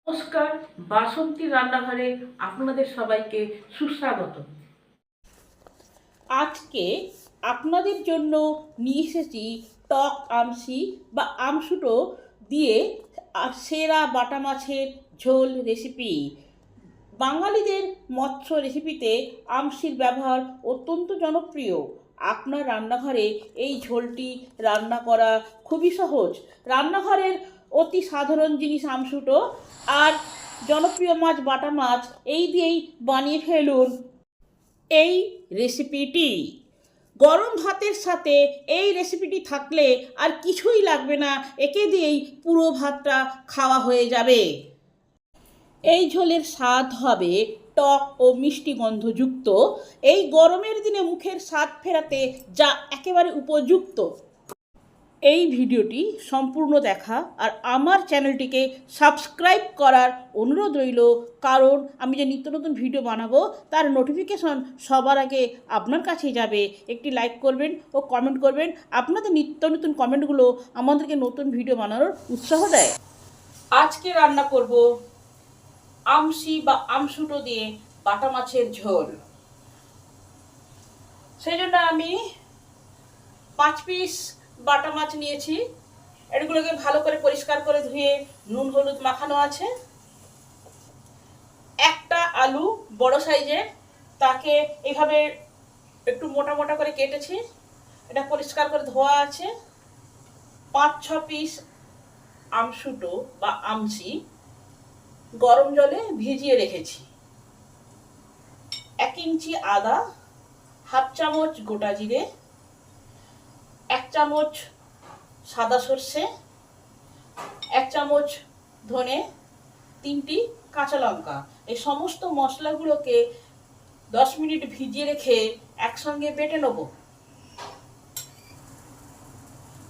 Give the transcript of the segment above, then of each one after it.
নমস্কার, বাসন্তী রান্নাঘরে আপনাদের সবাইকে সুস্বাগত। আজকে আপনাদের জন্য নিয়ে এসেছি টক আমশি বা আমসুটো দিয়ে সেরা বাটা মাছের ঝোল রেসিপি। বাঙালিদের মৎস্য রেসিপিতে আমশির ব্যবহার অত্যন্ত জনপ্রিয়। আপনার রান্নাঘরে এই ঝোলটি রান্না করা খুবই সহজ। রান্নাঘরের অতি সাধারণ জিনিস আমসুটো আর জনপ্রিয় মাছ বাটা মাছ, এই দিয়েই বানিয়ে ফেলুন এই রেসিপিটি। গরম ভাতের সাথে এই রেসিপিটি থাকলে আর কিছুই লাগবে না, একে দিয়েই পুরো ভাতটা খাওয়া হয়ে যাবে। এই ঝোলের স্বাদ হবে টক ও মিষ্টি গন্ধযুক্ত। এই গরমের দিনে মুখের স্বাদ ফেরাতে যা একেবারে উপযুক্ত। এই ভিডিওটি সম্পূর্ণ দেখা আর আমার চ্যানেলটিকে সাবস্ক্রাইব করার অনুরোধ রইল, কারণ আমি যে নিত্য নতুন ভিডিও বানাবো তার নোটিফিকেশন সবার আগে আপনার কাছেই যাবে। একটি লাইক করবেন ও কমেন্ট করবেন। আপনাদের নিত্য নতুন কমেন্টগুলো আমাদেরকে নতুন ভিডিও বানানোর উৎসাহ দেয়। আজকে রান্না করব আমশি বা আমসুটো দিয়ে বাটা মাছের ঝোল। সেই জন্য আমি 5 পিস বাটা মাছ নিয়েছি। এগুলোকে ভালো করে পরিষ্কার করে ধুয়ে নুন হলুদ মাখানো আছে। একটা আলু বড় সাইজের, তাকে এভাবে একটু মোটা মোটা করে কেটেছি, এটা পরিষ্কার করে ধোয়া আছে। 5-6 পিস আমসুটো বা আমশি গরম জলে ভিজিয়ে রেখেছি। 1 ইঞ্চি আদা, হাফ চামচ গোটা জিরে, 1 চামচ সাদা সর্ষে, 1 চামচ ধনে, 3টি কাঁচা লঙ্কা। এই সমস্ত মশলাগুলোকে 10 মিনিট ভিজিয়ে রেখে একসঙ্গে বেটে নেব।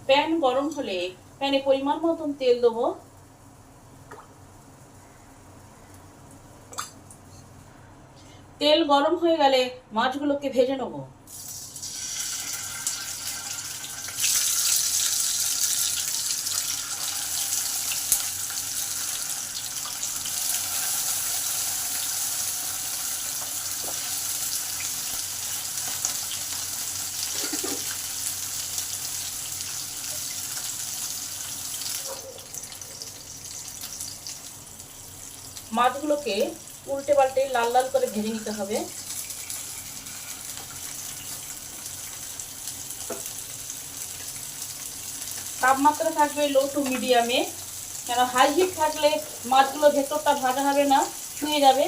প্যান গরম হলে প্যানে পরিমাণ মতন তেল দেবো। তেল গরম হয়ে গেলে মাছগুলোকে ভেজে নেব। মাছগুলোকে উল্টে পাল্টে লাল লাল করে ভেজে নিতে হবে। তাপমাত্রা থাকবে লো টু মিডিয়ামে, কেন হাই হিট থাকলে মাছগুলো ভেতরটা ভাজা হবে না, ছুঁয়ে যাবে।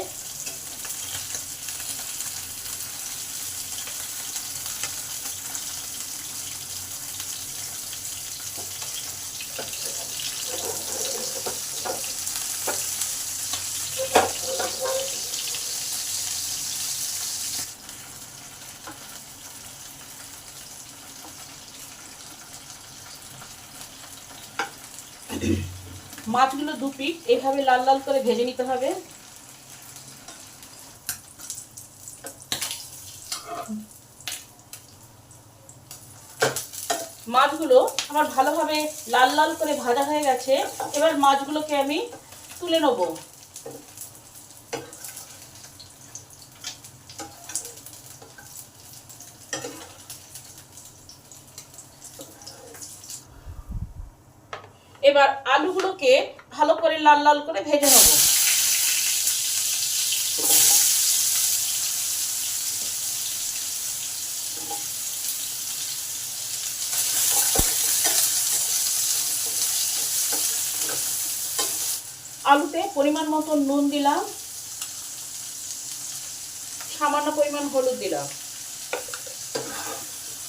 মাছগুলো 2 পিস এইভাবে লাল লাল করে ভেজে নিতে হবে। মাছগুলো আমার ভালোভাবে লাল লাল করে ভাজা হয়ে গেছে। এবার মাছগুলোকে আমি তুলে নেব। এবার আলুগুলোকে ভালো করে লাল লাল করে ভেজে নেব। আলুতে পরিমাণ মতো নুন দিলাম, সামান্য পরিমাণ হলুদ দিলাম।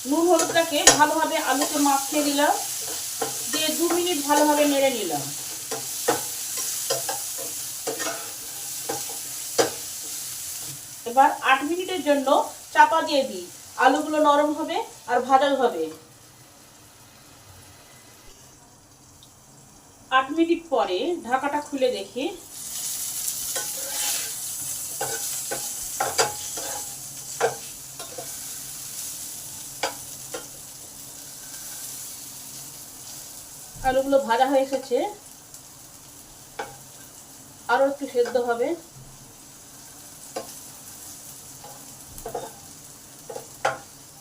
নুন হলুদটাকে ভালোভাবে আলুতে মাখিয়ে দিলাম, দিয়ে 2 মিনিট ভালোভাবে নেড়ে নিলাম। এবার 8 মিনিটের জন্য চাপা দিয়ে দিই, আলুগুলো নরম হবে আর ভাজা হবে। 8 মিনিট পরে ঢাকাটা খুলে দেখি আলুগুলো ভাজা হয়ে এসেছে। আরও একটু সেদ্ধ হবে।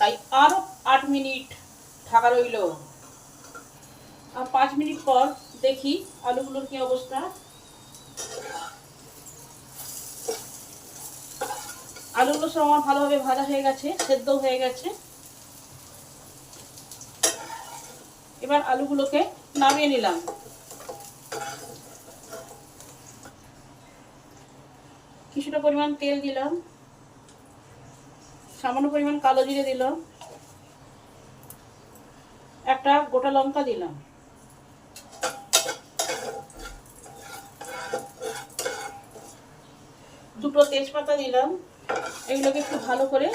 তাই আরও 8 মিনিট ঢাকা রইল। আর 5 মিনিট পর দেখি আলুগুলোর কি অবস্থা। আলুগুলো সব আমার ভালোভাবে ভাজা হয়ে গেছে, সেদ্ধ হয়ে গেছে। এবার আলুগুলোকে নামিয়ে নিলাম। কিছুটা পরিমাণ তেল দিলাম, সামান্য পরিমাণ কালো জিরে দিলাম, একটা গোটা লঙ্কা দিলাম, দুটো তেজপাতা দিলাম। এগুলোকে একটু ভালো করে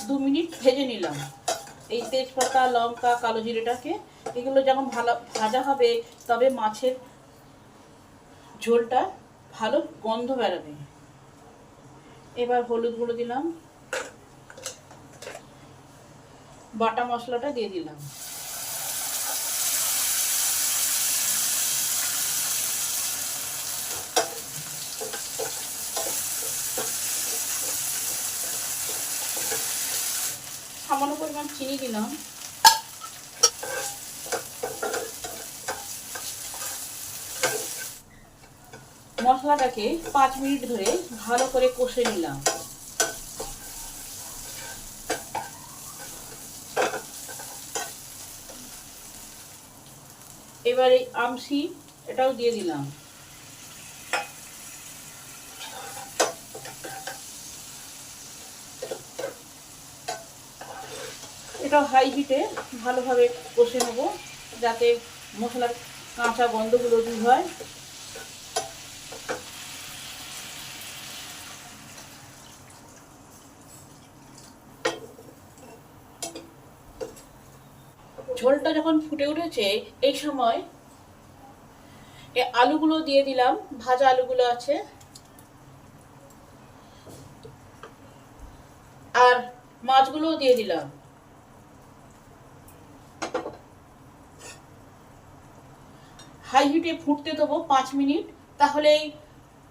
2 মিনিট ভেজে নিলাম। এই তেজপাতা, লঙ্কা, কালো জিরেটাকে এগুলো যখন ভালো ভাজা হবে তবে মাছের ঝোলটা ভালো গন্ধ বেরোবে। এবার হলুদ গুঁড়ো দিলাম, বাটা মশলাটা দিয়ে দিলাম। সামান্য পরিমাণ চিনি দিলাম। মশলাটাকে 5 মিনিট ধরে ভালো করে কষে নিলাম। এবার এই আমসি এটাও দিয়ে দিলাম। এটাও হাই হিটে ভালোভাবে কষে নেব যাতে মশলার কাঁচা গন্ধগুলো দূর হয়। ঝোলটা যখন ফুটে উঠেছে এই সময় এই আলুগুলো দিয়ে দিলাম, ভাজা আলুগুলো আছে, আর মাছগুলোও দিয়ে দিলাম। হাই হিটে ফুটতে দেবো 5 মিনিট, তাহলে এই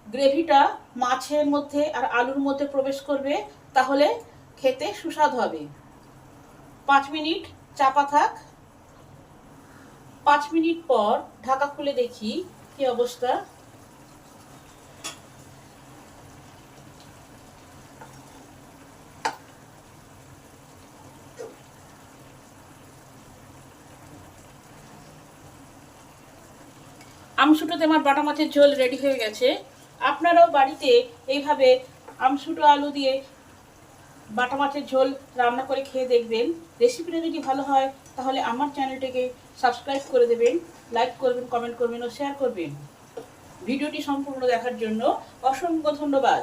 গ্রেভিটা মাছের মধ্যে আর আলুর মধ্যে প্রবেশ করবে, তাহলে খেতে সুস্বাদু হবে। 5 মিনিট চাপা থাক। 5 মিনিট পর ঢাকা খুলে দেখি কি অবস্থা। আমসুটোতে আমার বাটা মাছের ঝোল রেডি হয়ে গেছে। আপনারাও বাড়িতে এইভাবে আমসুটো আলু দিয়ে বাটা মাছের ঝোল রান্না করে খেয়ে দেখবেন। রেসিপিটা যদি ভালো হয় তাহলে আমার চ্যানেলটিকে সাবস্ক্রাইব করে দেবেন, লাইক করবেন, কমেন্ট করবেন ও শেয়ার করবেন। ভিডিওটি সম্পূর্ণ দেখার জন্য অসংখ্য ধন্যবাদ।